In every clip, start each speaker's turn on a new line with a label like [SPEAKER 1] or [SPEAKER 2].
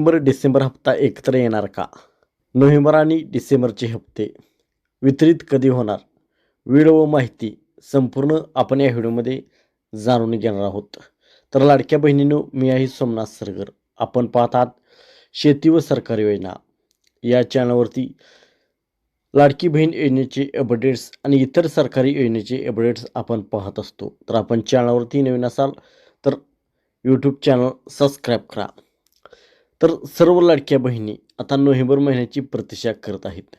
[SPEAKER 1] डिसेंबर हप्ता एकत्र येणार का? नोव्हेंबर आणि डिसेंबरचे हप्ते वितरित कधी होणार? वेळ व माहिती संपूर्ण आपण या व्हिडिओमध्ये जाणून घेणार आहोत. तर लाडक्या बहिणींनो, मी आहे सोमनाथ सरगर. आपण पाहतात शेती व सरकारी योजना. या चॅनलवरती लाडकी बहीण योजनेचे अपडेट्स आणि इतर सरकारी योजनेचे अपडेट्स आपण पाहत असतो. तर आपण चॅनलवरती नवीन असाल तर यूट्यूब चॅनल सबस्क्राईब करा. तर सर्व लाडक्या बहिणी आता नोव्हेंबर महिन्याची प्रतीक्षा करत आहेत.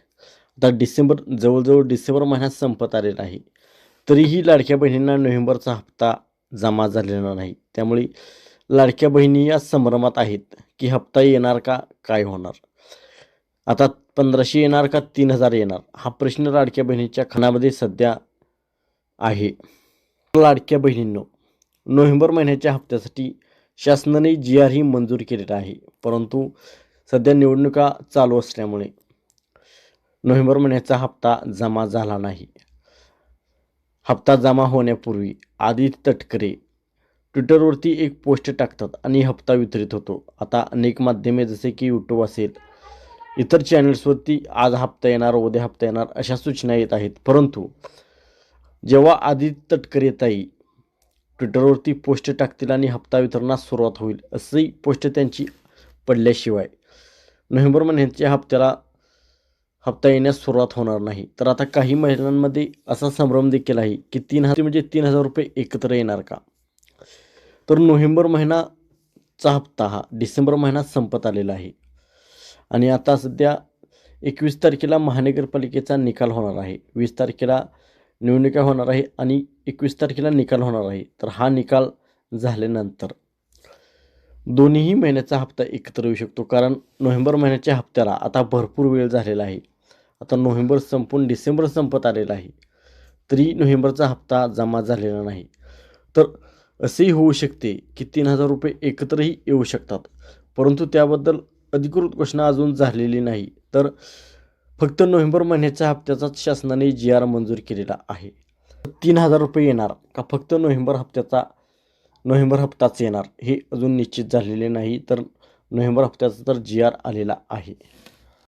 [SPEAKER 1] आता जवळजवळ डिसेंबर महिन्यात संपत आलेला आहे. तरीही लाडक्या बहिणींना नोव्हेंबरचा हप्ता जमा झालेला नाही. त्यामुळे लाडक्या बहिणी या संभ्रमात आहेत की हप्ता येणार का, काय होणार? आता 1500 येणार का 3000 येणार, हा प्रश्न लाडक्या बहिणीच्या खानामध्ये सध्या आहे. लाडक्या बहिणींनो, नोव्हेंबर महिन्याच्या हप्त्यासाठी शासनाने GR ही मंजूर केलेला आहे. परंतु सध्या निवडणुका चालू असल्यामुळे नोव्हेंबर महिन्याचा हप्ता जमा झाला नाही. हप्ता जमा होण्यापूर्वी आदित्य तटकरे ट्विटरवरती एक पोस्ट टाकतात आणि हप्ता वितरित होतो. आता अनेक माध्यमे जसे की यूट्यूब असेल, इतर चॅनल्सवरती आज हप्ता येणार, उद्या हप्ता येणार अशा सूचना येत आहेत. परंतु जेव्हा आदित्य तटकरे ताई ट्विटरवरती पोस्ट टाकतील आणि हप्ता वितरणास सुरुवात होईल अशी पोस्ट त्यांची पडल्याशिवाय नोव्हेंबर महिन्याच्या हप्ता येण्यास सुरुवात होणार नाही. तर आता काही महिलांमध्ये असा संभ्रम देखील आहे की 3000 रुपये एकत्र येणार का? तर नोव्हेंबर महिनाचा हप्ता हा डिसेंबर महिन्यात संपत आलेला आहे आणि आता सध्या 21 तारखेला महानगरपालिकेचा निकाल होणार आहे. 20 तारखेला निवडणुका होणार आहे आणि 21 तारखेला निकाल होणार आहे. तर हा निकाल झाल्यानंतर दोन्ही महिन्याचा हप्ता एकत्र येऊ शकतो. कारण नोव्हेंबर महिन्याच्या हप्त्याला आता भरपूर वेळ झालेला आहे. आता नोव्हेंबर संपून डिसेंबर संपत आलेला आहे, तरी नोव्हेंबरचा हप्ता जमा झालेला नाही. तर असेही होऊ शकते की 3000 रुपये एकत्रही येऊ शकतात. परंतु त्याबद्दल अधिकृत घोषणा अजून झालेली नाही. तर फक्त नोव्हेंबर महिन्याच्या हप्त्याचाच शासनाने GR मंजूर केलेला आहे. 3000 रुपये येणार का फक्त नोव्हेंबर हप्ताच येणार हे अजून निश्चित झालेले नाही. तर नोव्हेंबर हप्त्याचा तर GR आलेला आहे.